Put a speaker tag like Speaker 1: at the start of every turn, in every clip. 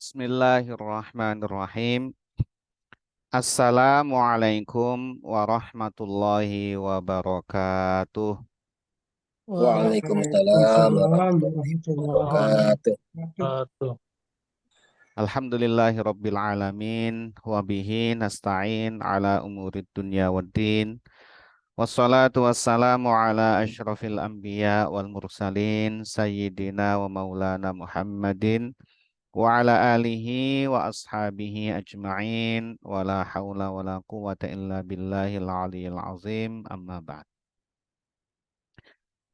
Speaker 1: Bismillahirrahmanirrahim. Assalamualaikum warahmatullahi wabarakatuh.
Speaker 2: Waalaikumsalam
Speaker 3: Waalaikumsalam
Speaker 2: warahmatullahi
Speaker 3: warahmatullahi
Speaker 2: wabarakatuh.
Speaker 3: wabarakatuh.
Speaker 1: Alhamdulillahirabbil alamin wa bihi nasta'in ala umurid dunya waddin. Wassalatu wassalamu ala asyrafil anbiya wal mursalin sayyidina wa maulana Muhammadin wa ala alihi wa ashabihi ajma'in wa la hawla wa la quwata illa billahil aliyyil azim amma ba'd.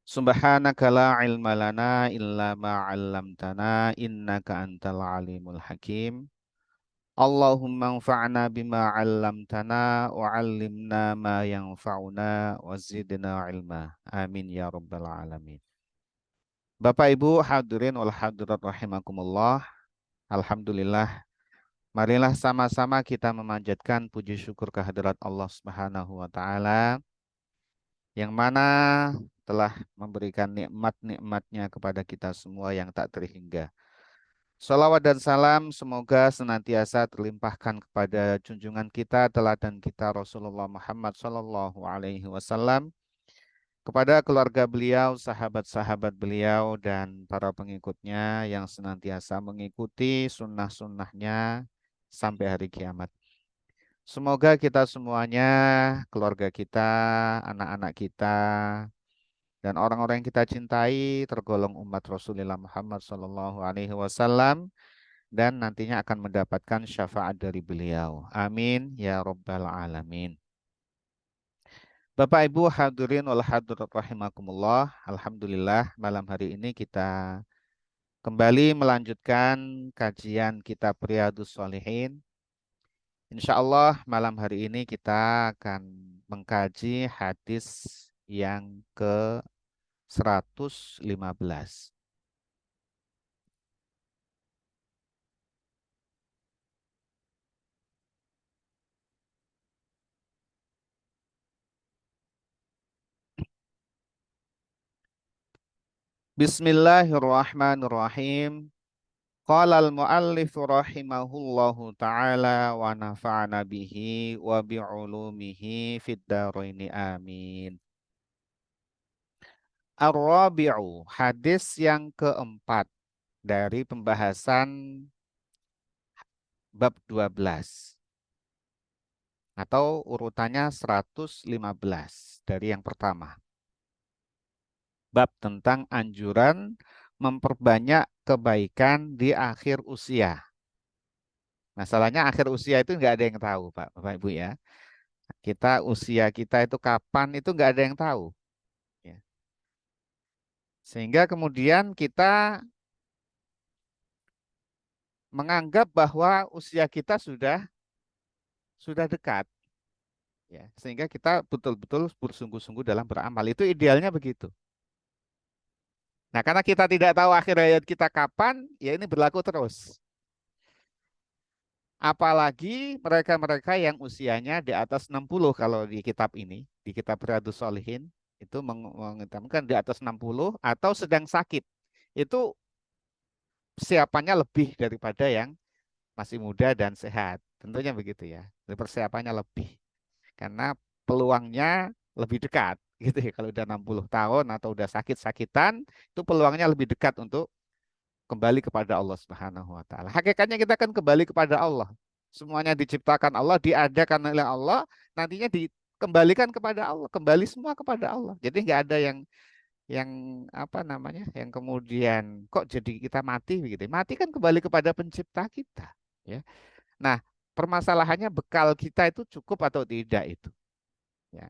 Speaker 1: Subhanaka la ilma lana illa ma 'allamtana innaka antal alimul hakim. Allahumma anfa'na bima 'allamtana wa 'allimna ma yanfa'una wa zidna ilma. Amin ya rabbal alamin. Bapak Ibu hadirin wal hadirat rahimakumullah. Alhamdulillah, marilah sama-sama kita memanjatkan puji syukur kehadirat Allah Subhanahu wa taala yang mana telah memberikan nikmat-nikmatnya kepada kita semua yang tak terhingga. Salawat dan salam semoga senantiasa terlimpahkan kepada junjungan kita, teladan kita Rasulullah Muhammad Sallallahu Alaihi Wasallam, kepada keluarga beliau, sahabat-sahabat beliau, dan para pengikutnya yang senantiasa mengikuti sunnah-sunnahnya sampai hari kiamat. Semoga kita semuanya, keluarga kita, anak-anak kita, dan orang-orang yang kita cintai tergolong umat Rasulullah Muhammad Sallallahu Alaihi Wasallam dan nantinya akan mendapatkan syafaat dari beliau. Amin ya rabbal alamin. Bapak Ibu hadirin wal hadirat rahimakumullah. Alhamdulillah malam hari ini kita kembali melanjutkan kajian kitab Riyadhus Shalihin. Insya Allah malam hari ini kita akan mengkaji hadis yang ke-115. Bismillahirrahmanirrahim. Qala al-muallif rahimahullahu ta'ala wa nafa'ana bihi wa bi'ulumihi fid dharaini amin. Ar-rabi'u, hadis yang keempat dari pembahasan bab 12 atau urutannya 115 dari yang pertama. Bab tentang anjuran memperbanyak kebaikan di akhir usia. Masalahnya akhir usia itu nggak ada yang tahu, Pak, Bapak Ibu ya. Usia kita itu kapan itu nggak ada yang tahu. Ya. Sehingga kemudian kita menganggap bahwa usia kita sudah dekat. Ya. Sehingga kita betul-betul bersungguh-sungguh dalam beramal. Itu idealnya begitu. Nah, karena kita tidak tahu akhir hayat kita kapan, ya ini berlaku terus. Apalagi mereka-mereka yang usianya di atas 60 kalau di kitab ini, di kitab Riyadhus Shalihin, itu mengutamakan di atas 60 atau sedang sakit. Itu persiapannya lebih daripada yang masih muda dan sehat. Tentunya begitu ya. Persiapannya lebih. Karena peluangnya lebih dekat gitu ya. Kalau udah 60 tahun atau udah sakit-sakitan, itu peluangnya lebih dekat untuk kembali kepada Allah Subhanahu wa taala. Hakikatnya kita akan kembali kepada Allah. Semuanya diciptakan Allah, diadakan oleh Allah, nantinya dikembalikan kepada Allah, kembali semua kepada Allah. Jadi nggak ada yang apa namanya? Yang kemudian kok jadi kita mati begitu. Mati kan kembali kepada pencipta kita, ya. Nah, permasalahannya bekal kita itu cukup atau tidak itu, ya.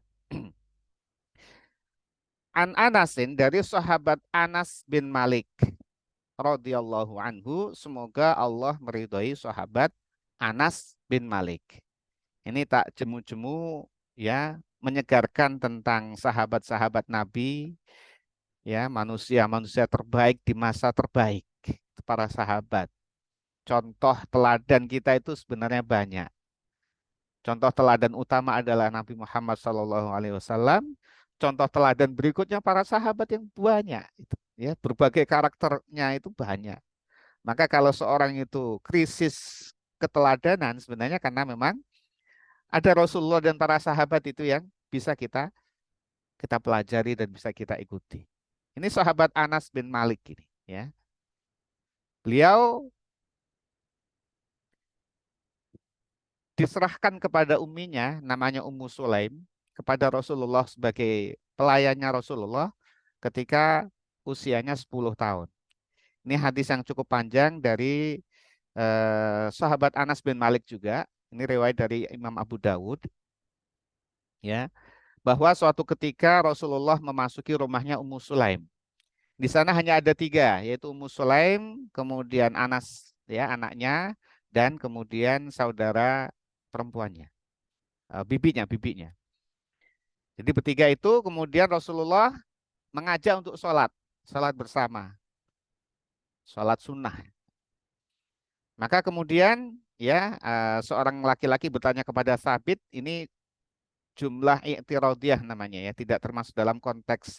Speaker 1: An Anasin, dari sahabat Anas bin Malik radhiyallahu anhu, semoga Allah meridhai sahabat Anas bin Malik. Ini tak jemu-jemu ya, menyegarkan tentang sahabat-sahabat Nabi, ya, manusia-manusia terbaik di masa terbaik, para sahabat. Contoh teladan kita itu sebenarnya banyak. Contoh teladan utama adalah Nabi Muhammad SAW. Contoh teladan berikutnya para sahabat yang banyak, itu, ya, berbagai karakternya itu banyak. Maka kalau seorang itu krisis keteladanan sebenarnya karena memang ada Rasulullah dan para sahabat itu yang bisa kita kita pelajari dan bisa kita ikuti. Ini sahabat Anas bin Malik ini, ya. Beliau diserahkan kepada umminya namanya Ummu Sulaim kepada Rasulullah sebagai pelayannya Rasulullah ketika usianya 10 tahun. Ini hadis yang cukup panjang dari sahabat Anas bin Malik juga. Ini riwayat dari Imam Abu Dawud, ya, bahwa suatu ketika Rasulullah memasuki rumahnya Ummu Sulaim. Di sana hanya ada tiga, yaitu Ummu Sulaim, kemudian Anas, ya, anaknya, dan kemudian saudara perempuannya, bibinya. Jadi bertiga itu kemudian Rasulullah mengajak untuk sholat bersama, sholat sunnah. Maka kemudian ya seorang laki-laki bertanya kepada Sabit, ini jumlah i'tiradiyah namanya ya, tidak termasuk dalam konteks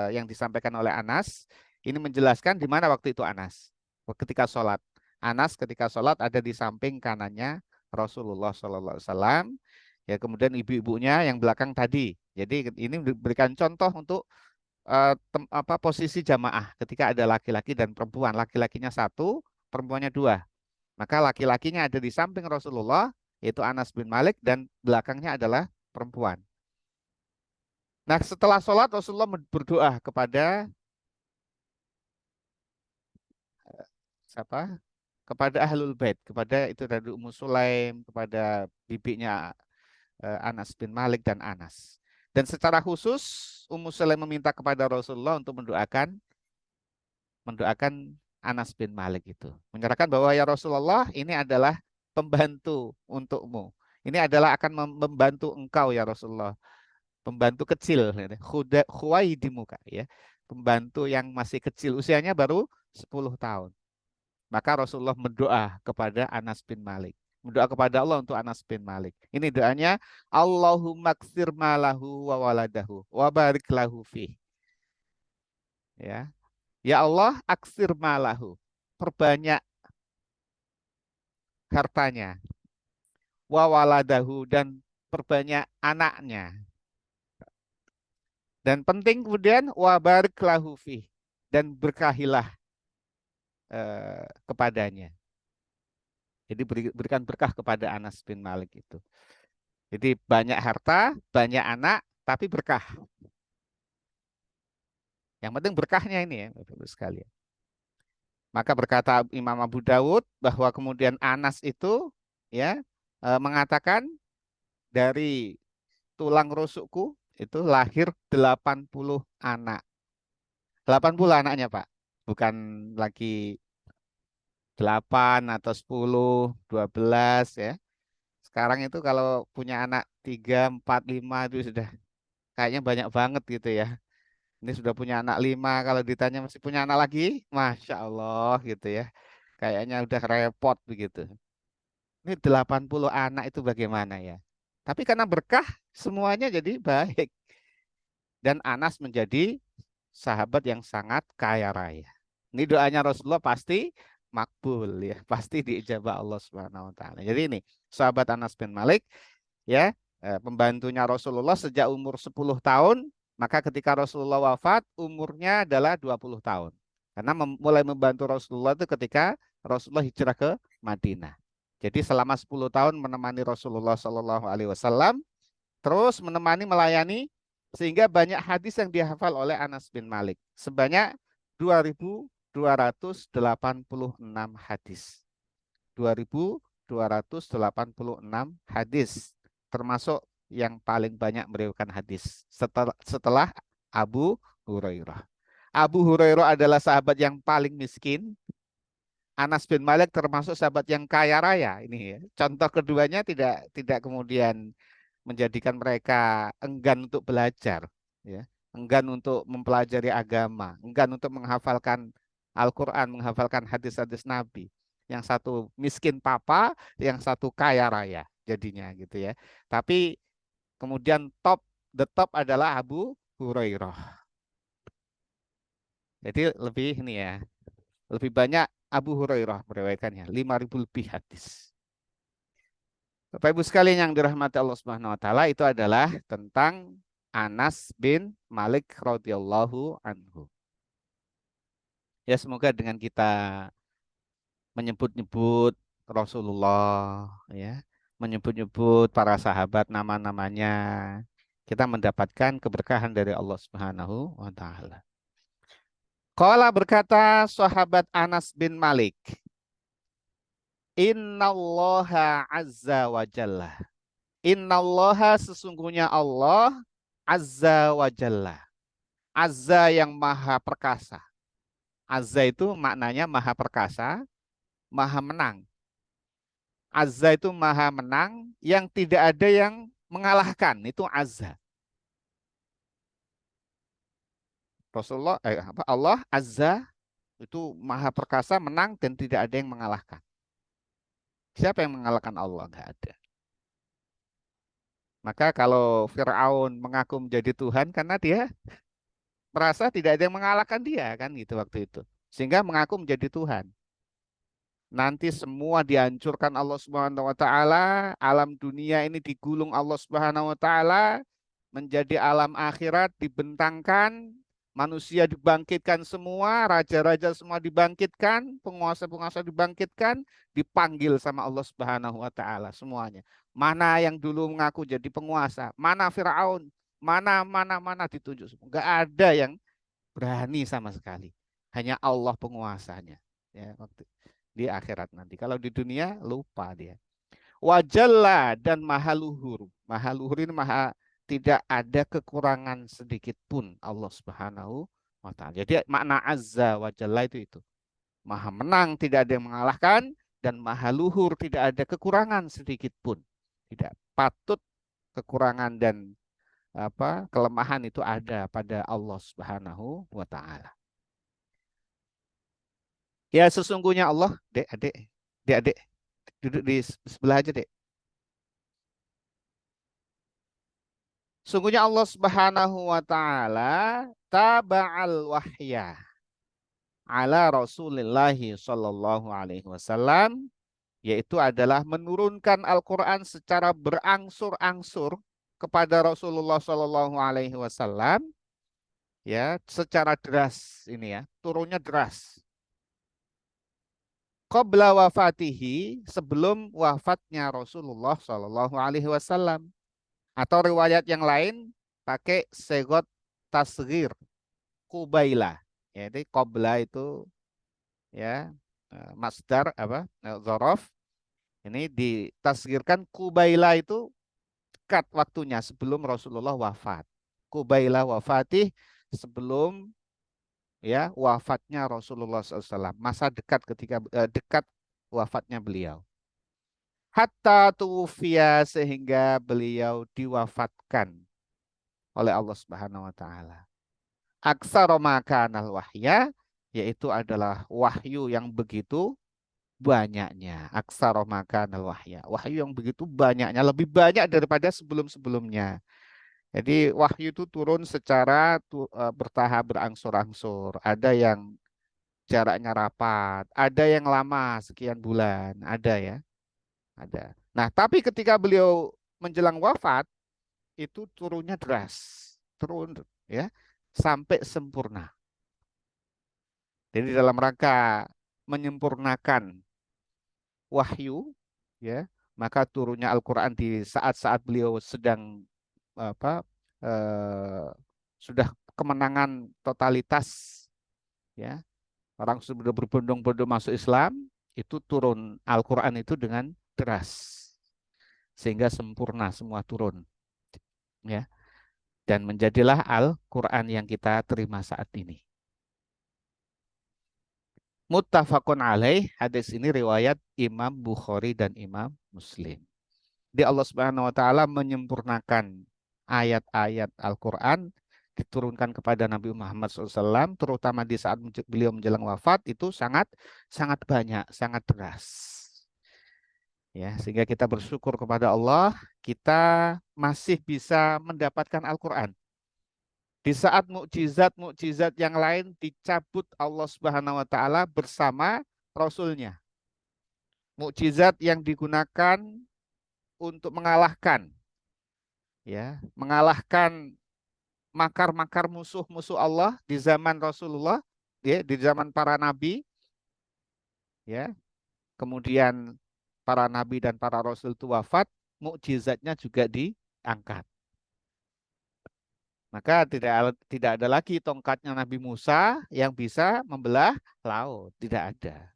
Speaker 1: yang disampaikan oleh Anas. Ini menjelaskan di mana waktu itu Anas ketika sholat. Anas ketika sholat ada di samping kanannya Rasulullah SAW. Ya kemudian ibu-ibunya yang belakang tadi. Jadi ini berikan contoh untuk posisi jamaah ketika ada laki-laki dan perempuan. Laki-lakinya satu, perempuannya dua. Maka laki-lakinya ada di samping Rasulullah, yaitu Anas bin Malik, dan belakangnya adalah perempuan. Nah, setelah sholat Rasulullah berdoa kepada siapa? Kepada Ahlul Bait, kepada itu dari Ummu Sulaim, kepada bibinya Anas bin Malik dan Anas. Dan secara khusus Ummu Sulaim meminta kepada Rasulullah untuk mendoakan Anas bin Malik itu. Menyerahkan bahwa ya Rasulullah ini adalah pembantu untukmu. Ini adalah akan membantu engkau ya Rasulullah. Pembantu kecil, khuwaidimuka ya. Pembantu yang masih kecil, usianya baru 10 tahun. Maka Rasulullah mendoa kepada Anas bin Malik. Mendoa kepada Allah untuk Anas bin Malik. Ini doanya, Allahumma ktsir malahu wa waladahu wa barik lahu fih. Ya. Ya Allah, aksir malahu. Perbanyak hartanya. Wa waladahu, dan perbanyak anaknya. Dan penting kemudian wa barik lahu fih, dan berkahilah kepadanya. Jadi berikan berkah kepada Anas bin Malik itu. Jadi banyak harta, banyak anak, tapi berkah. Yang penting berkahnya ini ya, Bapak-Ibu sekalian. Maka berkata Imam Abu Dawud bahwa kemudian Anas itu ya mengatakan dari tulang rusukku itu lahir 80 anak. 80 anaknya, Pak. Bukan lagi 8 atau 10, 12 ya. Sekarang itu kalau punya anak 3, 4, 5 itu sudah kayaknya banyak banget gitu ya. Ini sudah punya anak 5, kalau ditanya masih punya anak lagi, Masya Allah gitu ya. Kayaknya udah repot begitu. Ini 80 anak itu bagaimana ya. Tapi karena berkah semuanya jadi baik. Dan Anas menjadi sahabat yang sangat kaya raya. Ini doanya Rasulullah pasti makbul ya, pasti diijabah Allah Subhanahu wa taala. Jadi ini sahabat Anas bin Malik ya, pembantunya Rasulullah sejak umur 10 tahun, maka ketika Rasulullah wafat umurnya adalah 20 tahun. Karena mulai membantu Rasulullah itu ketika Rasulullah hijrah ke Madinah. Jadi selama 10 tahun menemani Rasulullah Shallallahu alaihi wasallam, terus menemani melayani sehingga banyak hadis yang dihafal oleh Anas bin Malik. Sebanyak 2.286 hadis. 2.286 hadis. Termasuk yang paling banyak meriwayatkan hadis setelah Abu Hurairah. Abu Hurairah adalah sahabat yang paling miskin. Anas bin Malik termasuk sahabat yang kaya raya ini ya. Contoh keduanya tidak kemudian menjadikan mereka enggan untuk belajar, ya, enggan untuk mempelajari agama, enggan untuk menghafalkan Al-Quran, menghafalkan hadis-hadis Nabi. Yang satu miskin papa, yang satu kaya raya jadinya gitu ya. Tapi kemudian the top adalah Abu Hurairah. Jadi lebih ini ya, lebih banyak Abu Hurairah meriwayatkannya, 5.000 lebih hadis. Bapak Ibu sekalian yang dirahmati Allah Subhanahu wa taala, itu adalah tentang Anas bin Malik radhiyallahu anhu. Ya, semoga dengan kita menyebut-nyebut Rasulullah, ya, menyebut-nyebut para sahabat nama-namanya, kita mendapatkan keberkahan dari Allah Subhanahu wa taala. Qala berkata sahabat Anas bin Malik, Innallaha azza wa jalla. Innallaha sesungguhnya Allah azza wa jalla. Azza yang maha perkasa. Azza itu maknanya maha perkasa, maha menang. Azza itu maha menang yang tidak ada yang mengalahkan. Itu azza. Allah azza itu maha perkasa, menang dan tidak ada yang mengalahkan. Siapa yang mengalahkan Allah? Enggak ada. Maka kalau Fir'aun mengaku menjadi Tuhan karena dia merasa tidak ada yang mengalahkan dia kan gitu waktu itu. Sehingga mengaku menjadi Tuhan. Nanti semua dihancurkan Allah Subhanahu wa taala, alam dunia ini digulung Allah Subhanahu wa taala menjadi alam akhirat, dibentangkan, manusia dibangkitkan semua, raja-raja semua dibangkitkan, penguasa-penguasa dibangkitkan, dipanggil sama Allah Subhanahu wa taala semuanya. Mana yang dulu mengaku jadi penguasa, mana Firaun, mana ditunjuk semua. Enggak ada yang berani sama sekali. Hanya Allah penguasanya. Ya, waktu di akhirat nanti. Kalau di dunia lupa dia. Wajalla dan maha luhur. Maha luhur ini maha tidak ada kekurangan sedikit pun Allah Subhanahu wa taala. Jadi makna azza wa jalla itu. Maha menang, tidak ada yang mengalahkan, dan maha luhur, tidak ada kekurangan sedikit pun. Tidak patut kekurangan dan kelemahan itu ada pada Allah Subhanahu wa taala. Ya sesungguhnya Allah, adik, duduk di sebelah aja, Dek. Sungguhnya Allah Subhanahu wa taala taba'al wahya ala Rasulillah sallallahu alaihi wasallam, yaitu adalah menurunkan Al-Qur'an secara berangsur-angsur kepada Rasulullah sallallahu alaihi wasallam, ya, secara deras ini ya, turunnya deras. Qabla wafatihi, sebelum wafatnya Rasulullah sallallahu alaihi wasallam. Atau riwayat yang lain pakai segot tasghir, kubaila. Ya, jadi qabla itu ya masdar dzaraf. Ini ditasghirkan kubaila itu dekat waktunya sebelum Rasulullah wafat. Kubaila wafatih, sebelum ya wafatnya Rasulullah SAW. Masa dekat ketika dekat wafatnya beliau. Hatta tuwfiya, sehingga beliau diwafatkan oleh Allah Subhanahu wa taala. Aksara makanal wahya, yaitu adalah wahyu yang begitu banyaknya. Aksara makanal wahya. Wahyu yang begitu banyaknya, lebih banyak daripada sebelum-sebelumnya. Jadi wahyu itu turun secara bertahap, berangsur-angsur. Ada yang jaraknya rapat, ada yang lama sekian bulan, ada ya. Ada. Nah, tapi ketika beliau menjelang wafat, itu turunnya deras. Turun ya sampai sempurna. Jadi dalam rangka menyempurnakan wahyu, ya, maka turunnya Al-Qur'an di saat-saat beliau sedang apa sudah kemenangan totalitas, ya. Orang sudah berbondong-bondong masuk Islam, itu turun Al-Qur'an itu dengan deras. Sehingga sempurna semua turun, ya, dan menjadilah Al-Quran yang kita terima saat ini. Muttafaqun alaih, hadis ini riwayat Imam Bukhari dan Imam Muslim. Di Allah Subhanahu wa taala menyempurnakan ayat-ayat Al-Quran diturunkan kepada Nabi Muhammad SAW, terutama di saat beliau menjelang wafat, itu sangat sangat banyak, sangat deras. Ya, sehingga kita bersyukur kepada Allah, kita masih bisa mendapatkan Al-Quran. Di saat mukjizat-mukjizat yang lain dicabut Allah Subhanahu wa taala bersama Rasulnya. Mukjizat yang digunakan untuk mengalahkan, ya, mengalahkan makar-makar musuh-musuh Allah di zaman Rasulullah, ya, di zaman para nabi, ya. Kemudian para nabi dan para rasul itu wafat, mukjizatnya juga diangkat. Maka tidak ada lagi tongkatnya Nabi Musa yang bisa membelah laut, tidak ada.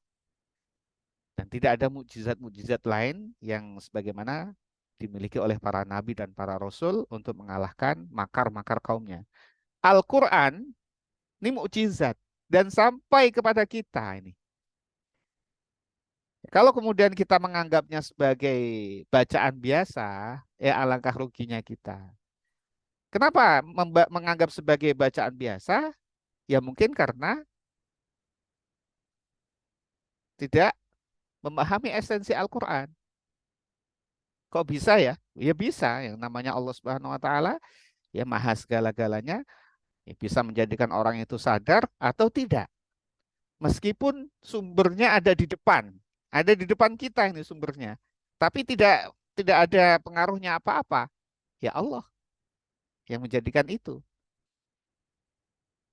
Speaker 1: Dan tidak ada mukjizat-mukjizat lain yang sebagaimana dimiliki oleh para nabi dan para rasul untuk mengalahkan makar-makar kaumnya. Al-Quran ini mukjizat dan sampai kepada kita ini. Kalau kemudian kita menganggapnya sebagai bacaan biasa, ya alangkah ruginya kita. Kenapa menganggap sebagai bacaan biasa? Ya mungkin karena tidak memahami esensi Al-Quran. Kok bisa ya? Ya bisa. Yang namanya Allah Subhanahu Wa Taala, ya maha segala-galanya, ya bisa menjadikan orang itu sadar atau tidak. Meskipun sumbernya ada di depan kita ini sumbernya, tapi tidak ada pengaruhnya apa-apa. Ya Allah yang menjadikan itu.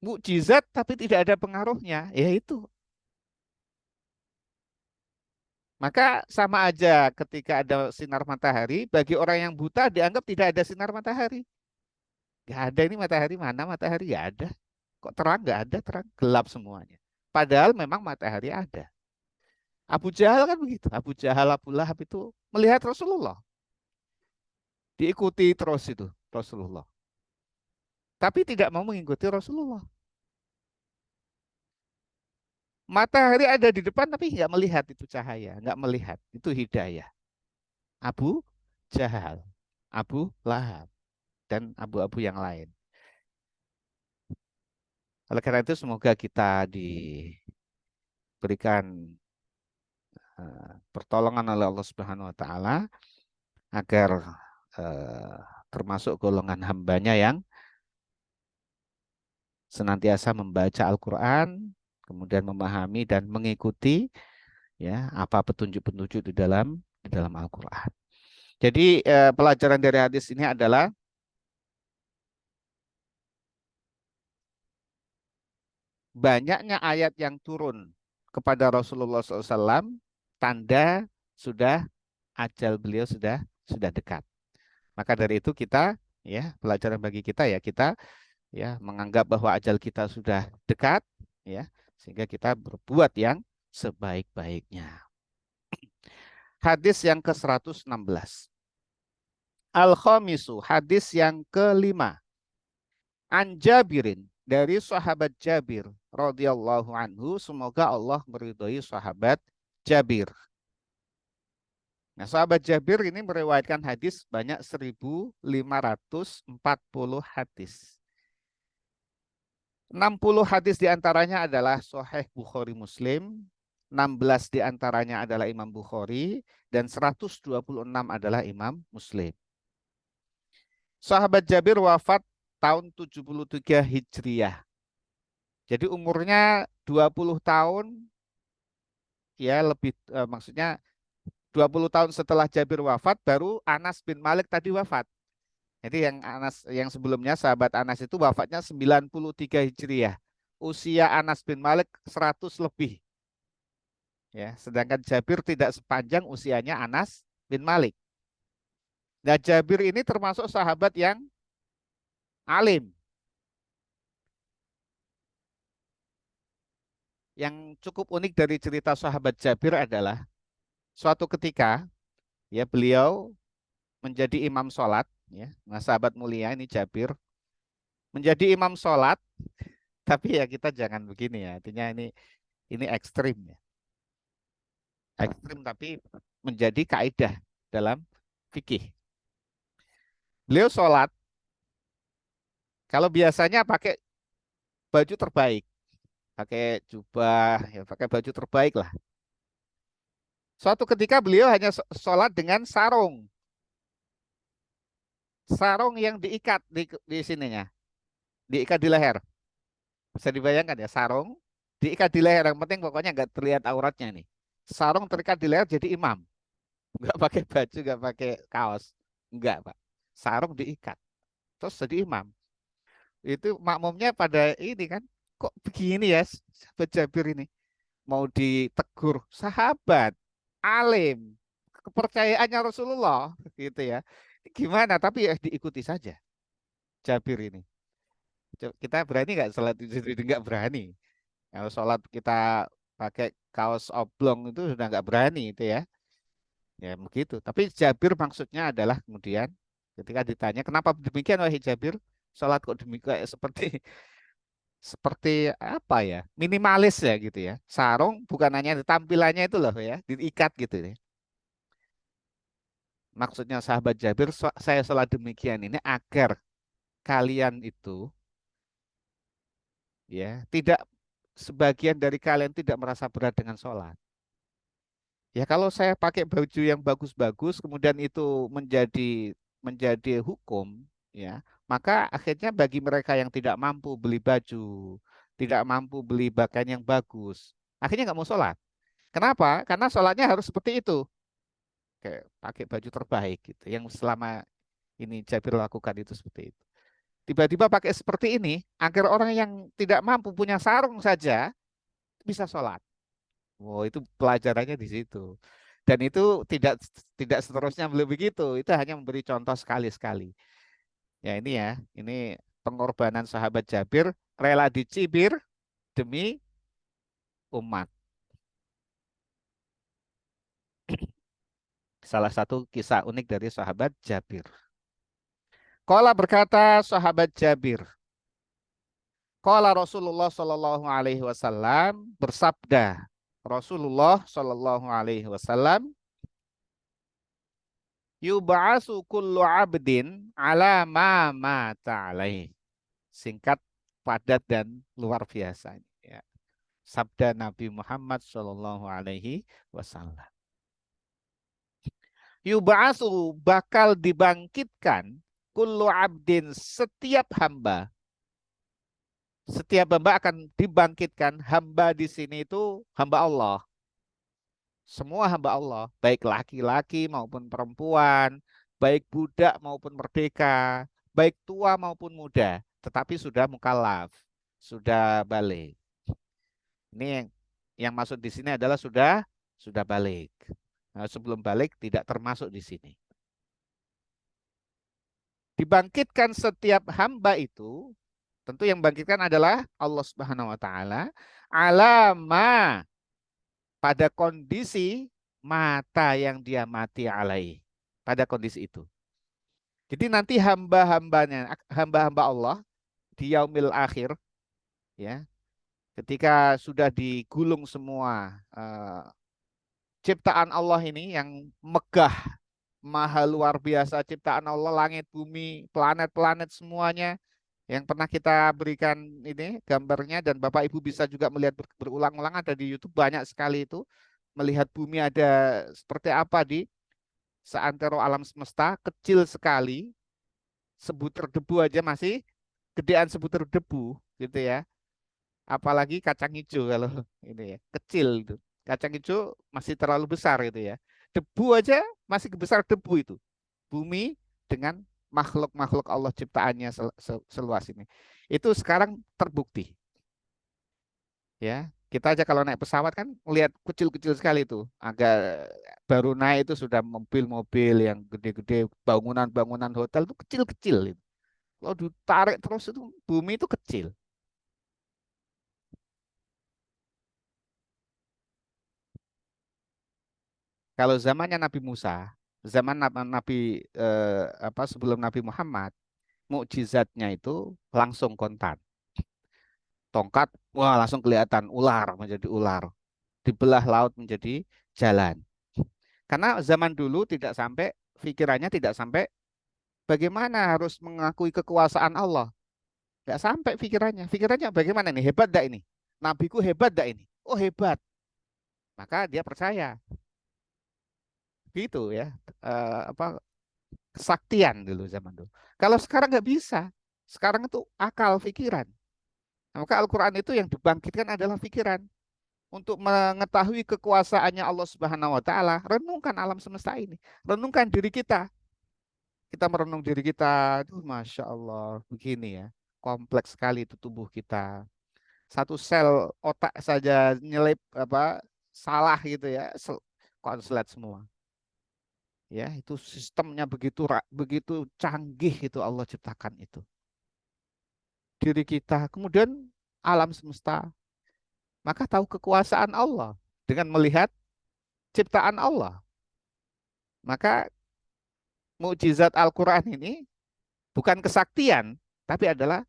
Speaker 1: Mukjizat tapi tidak ada pengaruhnya, ya itu. Maka sama aja ketika ada sinar matahari, bagi orang yang buta dianggap tidak ada sinar matahari. Gak ada ini matahari, mana matahari? Gak ada. Kok terang? Gak ada terang, gelap semuanya. Padahal memang matahari ada. Abu Jahal kan begitu. Abu Jahal, Abu Lahab itu melihat Rasulullah. Diikuti terus itu Rasulullah. Tapi tidak mau mengikuti Rasulullah. Matahari ada di depan tapi nggak melihat itu cahaya, nggak melihat itu hidayah. Abu Jahal, Abu Lahab, dan abu-abu yang lain. Oleh karena itu semoga kita diberikan pertolongan oleh Allah Subhanahu Wa Taala agar eh, termasuk golongan hambanya yang senantiasa membaca Al-Quran, kemudian memahami dan mengikuti, ya, apa petunjuk-petunjuk di dalam Al-Quran. Jadi pelajaran dari hadis ini adalah banyaknya ayat yang turun kepada Rasulullah SAW, tanda sudah ajal beliau sudah dekat. Maka dari itu kita, ya, pelajaran bagi kita, ya, kita, ya, menganggap bahwa ajal kita sudah dekat, ya, sehingga kita berbuat yang sebaik-baiknya. Hadis yang ke-116. Al-Khamisu, hadis yang kelima. An Jabirin, dari sahabat Jabir radhiyallahu anhu, semoga Allah meridhai sahabat Jabir. Nah, sahabat Jabir ini meriwayatkan hadis banyak 1.540 hadis. 60 hadis diantaranya adalah Sahih Bukhari Muslim, 16 diantaranya adalah Imam Bukhari, dan 126 adalah Imam Muslim. Sahabat Jabir wafat tahun 73 Hijriah. Jadi umurnya 20 tahun, ya, lebih maksudnya 20 tahun setelah Jabir wafat baru Anas bin Malik tadi wafat. Jadi yang sebelumnya sahabat Anas itu wafatnya 93 Hijriah. Usia Anas bin Malik 100 lebih. Ya, sedangkan Jabir tidak sepanjang usianya Anas bin Malik. Nah, Jabir ini termasuk sahabat yang alim. Yang cukup unik dari cerita sahabat Jabir adalah suatu ketika, ya, beliau menjadi imam sholat, ya. Nah, sahabat mulia ini Jabir menjadi imam sholat, tapi ya kita jangan begini, ya. Artinya ini ekstrim, ya. Ekstrim tapi menjadi kaidah dalam fikih. Beliau sholat, kalau biasanya pakai baju terbaik, pakai jubah, ya, pakai baju terbaik lah. Suatu ketika beliau hanya sholat dengan sarung, sarung yang diikat di sininya, diikat di leher. Bisa dibayangkan ya, sarung Diikat di leher, yang penting pokoknya nggak terlihat auratnya nih. Sarung terikat di leher jadi imam. Nggak pakai baju, nggak pakai kaos. Nggak, Pak. Sarung diikat. Terus jadi imam. Itu makmumnya pada ini kan, kok begini ya sahabat Jabir ini. Mau ditegur sahabat, alim, kepercayaannya Rasulullah gitu ya. Gimana? Tapi ya diikuti saja Jabir ini. Kita berani nggak sholat di situ? Nggak berani. Kalau sholat kita pakai kaos oblong itu sudah nggak berani itu ya. Ya begitu. Tapi Jabir maksudnya adalah kemudian ketika ditanya kenapa demikian wahai Jabir, sholat kok demikian seperti seperti apa ya, minimalis ya gitu ya. Sarung bukan hanya tampilannya itu loh ya, diikat gitu ya. Maksudnya sahabat Jabir, saya sholat demikian ini agar kalian itu ya tidak, sebagian dari kalian tidak merasa berat dengan sholat. Ya kalau saya pakai baju yang bagus-bagus, kemudian itu menjadi menjadi hukum, ya, maka akhirnya bagi mereka yang tidak mampu beli baju, tidak mampu beli pakaian yang bagus, akhirnya nggak mau sholat. Kenapa? Karena sholatnya harus seperti itu, kayak pakai baju terbaik gitu. Yang selama ini Jabir lakukan itu seperti itu. Tiba-tiba pakai seperti ini, agar orang yang tidak mampu punya sarung saja bisa sholat. Oh, itu pelajarannya di situ. Dan itu tidak tidak seterusnya belum begitu. Itu hanya memberi contoh sekali-sekali. Ya ini ya, ini pengorbanan sahabat Jabir rela dicibir demi umat. Salah satu kisah unik dari sahabat Jabir. Qala berkata sahabat Jabir, qala Rasulullah Shallallahu alaihi wasallam bersabda. Rasulullah Shallallahu alaihi wasallam, yub'asu kullu abdin ala ma mata alaih. Singkat, padat dan luar biasa. Ya. Sabda Nabi Muhammad Shallallahu alaihi wasallam. Yub'asu, bakal dibangkitkan kullu abdin, setiap hamba. Setiap hamba akan dibangkitkan. Hamba di sini itu hamba Allah. Semua hamba Allah, baik laki-laki maupun perempuan, baik budak maupun merdeka, baik tua maupun muda, tetapi sudah mukallaf, sudah balik. Ini yang masuk di sini adalah sudah balik. Nah, sebelum balik tidak termasuk di sini. Dibangkitkan setiap hamba itu, tentu yang bangkitkan adalah Allah Subhanahu wa taala, alama, pada kondisi mata yang dia mati alai. Pada kondisi itu. Jadi nanti hamba-hamba Allah di yaumil akhir, ya, ketika sudah digulung semua ciptaan Allah ini yang megah, maha luar biasa ciptaan Allah, langit, bumi, planet-planet semuanya yang pernah kita berikan ini gambarnya, dan Bapak Ibu bisa juga melihat berulang-ulang, ada di YouTube banyak sekali itu, melihat bumi ada seperti apa di seantero alam semesta, kecil sekali, sebutir debu aja masih gedean sebutir debu gitu ya. Apalagi kacang hijau kalau ini ya, kecil itu. Kacang hijau masih terlalu besar gitu ya. Debu aja masih besar debu itu. Bumi dengan makhluk-makhluk Allah ciptaannya seluas ini. Itu sekarang terbukti ya. Kita aja kalau naik pesawat kan melihat kecil-kecil sekali itu. Agak baru naik itu sudah mobil-mobil yang gede-gede, bangunan-bangunan hotel itu kecil-kecil itu. Kalau ditarik terus itu bumi itu kecil. Kalau zamannya Nabi Musa, zaman Nabi sebelum Nabi Muhammad, mukjizatnya itu langsung kontan. Tongkat, wah langsung kelihatan ular menjadi ular, dibelah laut menjadi jalan. Karena zaman dulu tidak sampai, pikirannya tidak sampai bagaimana harus mengakui kekuasaan Allah. Tidak sampai pikirannya. Pikirannya bagaimana nih? Hebat dak ini? Nabiku hebat dak ini? Oh hebat. Maka dia percaya. Gitu ya. Apa, kesaktian dulu zaman dulu. Kalau sekarang nggak bisa. Sekarang itu akal pikiran. Maka Al-Quran itu yang dibangkitkan adalah pikiran. Untuk mengetahui kekuasaannya Allah Subhanahu wa taala, renungkan alam semesta ini. Renungkan diri kita. Kita merenung diri kita, aduh Masya Allah, begini ya. Kompleks sekali itu tubuh kita. Satu sel otak saja nyelip apa salah gitu ya, konslet semua. Ya, itu sistemnya begitu begitu canggih itu Allah ciptakan itu. Diri kita, kemudian alam semesta. Maka tahu kekuasaan Allah dengan melihat ciptaan Allah. Maka mukjizat Al-Quran ini bukan kesaktian, tapi adalah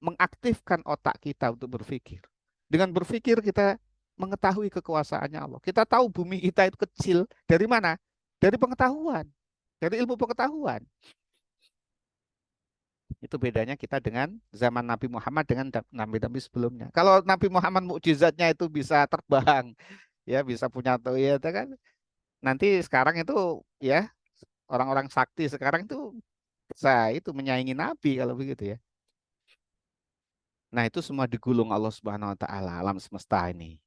Speaker 1: mengaktifkan otak kita untuk berpikir. Dengan berpikir kita mengetahui kekuasaannya Allah. Kita tahu bumi kita itu kecil dari mana? Dari pengetahuan, dari ilmu pengetahuan. Itu bedanya kita dengan zaman Nabi Muhammad dengan nabi-nabi sebelumnya. Kalau Nabi Muhammad mukjizatnya itu bisa terbang, ya bisa punya tuh ya kan. Nanti sekarang itu ya orang-orang sakti sekarang itu bisa itu menyaingi Nabi kalau begitu ya. Nah, itu semua digulung Allah Subhanahu wa taala alam semesta ini.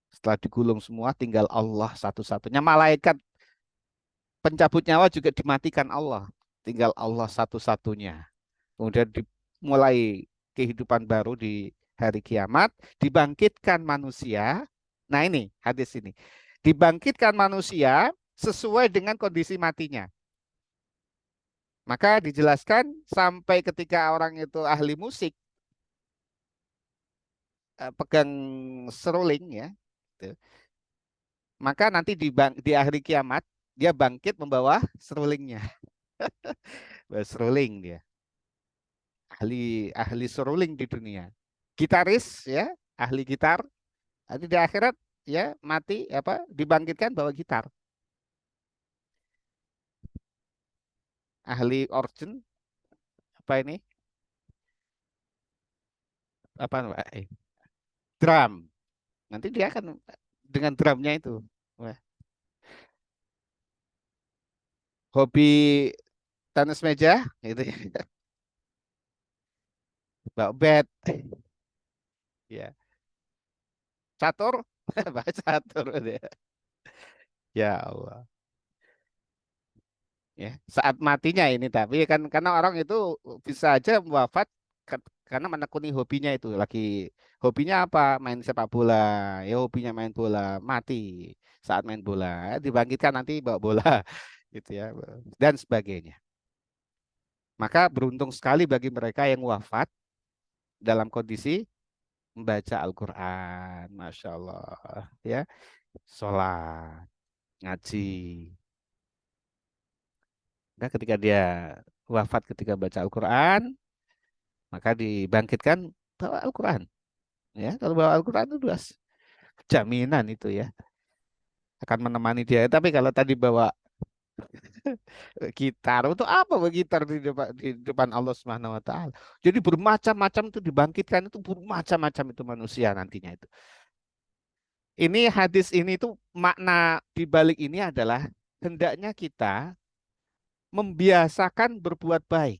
Speaker 1: Setelah digulung semua tinggal Allah satu-satunya. Malaikat pencabut nyawa juga dimatikan Allah. Tinggal Allah satu-satunya. Kemudian dimulai kehidupan baru di hari kiamat, dibangkitkan manusia. Nah, ini hadis ini. Dibangkitkan manusia sesuai dengan kondisi matinya. Maka dijelaskan sampai ketika orang itu ahli musik pegang seruling ya, gitu. Maka nanti di akhir kiamat dia bangkit membawa serulingnya. Bawa seruling dia, ahli ahli seruling di dunia. Gitaris ya, ahli gitar. Nanti di akhirat ya mati apa dibangkitkan bawa gitar. Ahli organ apa ini? Apa drum. Nanti dia akan dengan drumnya itu. Wah, hobi tenis meja gitu ya. Bawa bat ya. Catur, baca catur dia. Ya Allah. Ya, saat matinya ini tapi kan karena orang itu bisa aja wafat karena menekuni hobinya itu lagi hobinya apa main sepak bola ya hobinya main bola mati saat main bola dibangkitkan nanti bawa bola gitu ya dan sebagainya maka beruntung sekali bagi mereka yang wafat dalam kondisi membaca Al-Quran Masya Allah ya sholat ngaji. Nah, ketika dia wafat ketika baca Al-Quran, maka dibangkitkan bawa Al-Quran. Ya, kalau bawa Al-Quran itu jelas jaminan itu ya akan menemani dia. Tapi kalau tadi bawa gitar, itu apa bawa gitar di depan Allah Subhanahu Wa Taala. Jadi bermacam-macam itu dibangkitkan itu bermacam-macam itu manusia nantinya itu. Ini hadis ini tuh makna di balik ini adalah hendaknya kita membiasakan berbuat baik.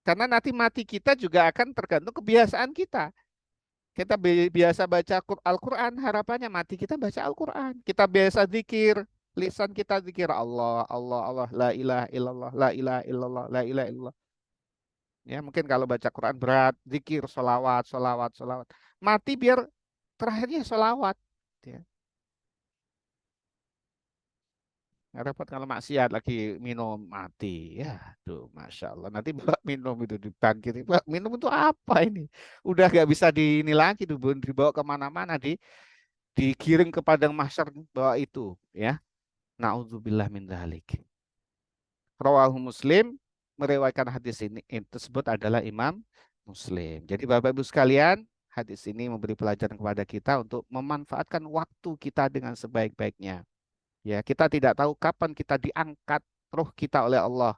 Speaker 1: Karena nanti mati kita juga akan tergantung kebiasaan kita. Kita biasa baca Al-Quran, harapannya mati kita baca Al-Quran. Kita biasa zikir, lisan kita zikir Allah, Allah, Allah, la ilaha illallah, la ilaha illallah, la ilaha illallah. Ya, mungkin kalau baca Quran berat, zikir, solawat, solawat, solawat. Mati biar terakhirnya solawat. Ya. Nggak repot kalau maksiat lagi minum mati. Ya, tuh, masya Allah. Nanti bawa minum itu dibangkit. Bawa minum itu apa ini? Udah gak bisa di ini lagi, dibawa kemana-mana digiring ke padang mahsyar bawa itu. Ya, naudzubillah min dzalik. Rawahu Muslim meriwayatkan hadis ini tersebut adalah Imam Muslim. Jadi Bapak Ibu sekalian, hadis ini memberi pelajaran kepada kita untuk memanfaatkan waktu kita dengan sebaik-baiknya. Ya, kita tidak tahu kapan kita diangkat roh kita oleh Allah.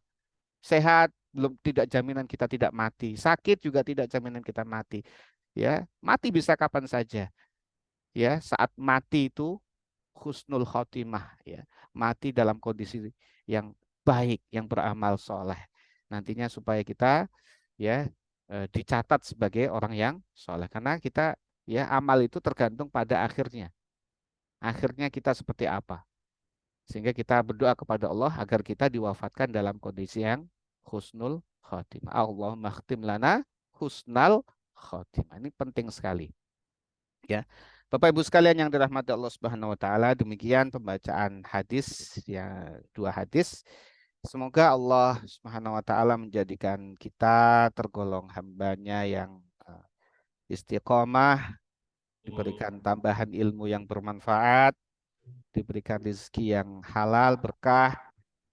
Speaker 1: Sehat belum tidak jaminan kita tidak mati. Sakit juga tidak jaminan kita mati. Ya, mati bisa kapan saja. Ya, saat mati itu husnul khotimah ya. Mati dalam kondisi yang baik, yang beramal soleh. Nantinya supaya kita ya dicatat sebagai orang yang soleh. Karena kita ya amal itu tergantung pada akhirnya. Akhirnya kita seperti apa. Sehingga kita berdoa kepada Allah agar kita diwafatkan dalam kondisi yang husnul khotimah. Allahumma khtim lana husnal khotimah. Ini penting sekali. Ya. Bapak Ibu sekalian yang dirahmati Allah Subhanahu wa taala, demikian pembacaan hadis ya, 2 hadis. Semoga Allah Subhanahu wa taala menjadikan kita tergolong hambanya yang istiqomah, diberikan tambahan ilmu yang bermanfaat, diberikan rezeki yang halal, berkah,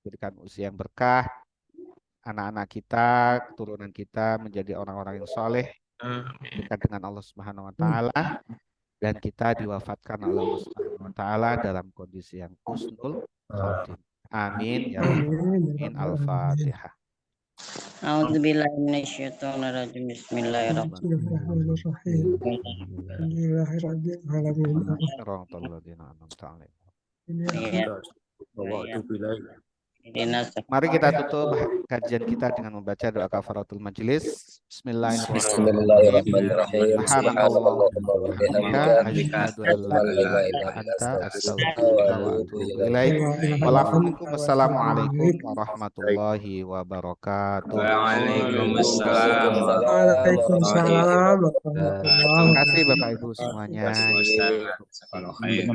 Speaker 1: diberikan usia yang berkah, anak-anak kita, keturunan kita menjadi orang-orang yang soleh, dekat dengan Allah Subhanahu wa taala, dan kita diwafatkan oleh Allah Subhanahu wa taala dalam kondisi yang husnul khotimah. Amin ya rabbal alamin. Al-Fatihah.
Speaker 2: A'udzubillahi minasyaitonirrajim. Bismillahirrahmanirrahim.
Speaker 1: Shiratal ladzina an'amta 'alaihim. Mari kita tutup kajian kita dengan membaca doa kafaratul majelis. Bismillahirrahmanirrahim.
Speaker 3: Bismillahirrahmanirrahim.
Speaker 1: Subhanakallahumma wa bihamdika
Speaker 3: Subhanakallahumma
Speaker 1: asyhadu an la ilaha illa anta astaghfiruka wa atubu ilaik. Wassalamualaikum warahmatullahi wabarakatuh.
Speaker 4: Waalaikumsalam
Speaker 2: Waalaikumsalam
Speaker 4: warahmatullahi
Speaker 2: warahmatullahi
Speaker 1: Terima kasih
Speaker 2: wabarakatuh.
Speaker 1: Bapak Ibu semuanya.
Speaker 4: wabarakatuh. Jazakallahu khair.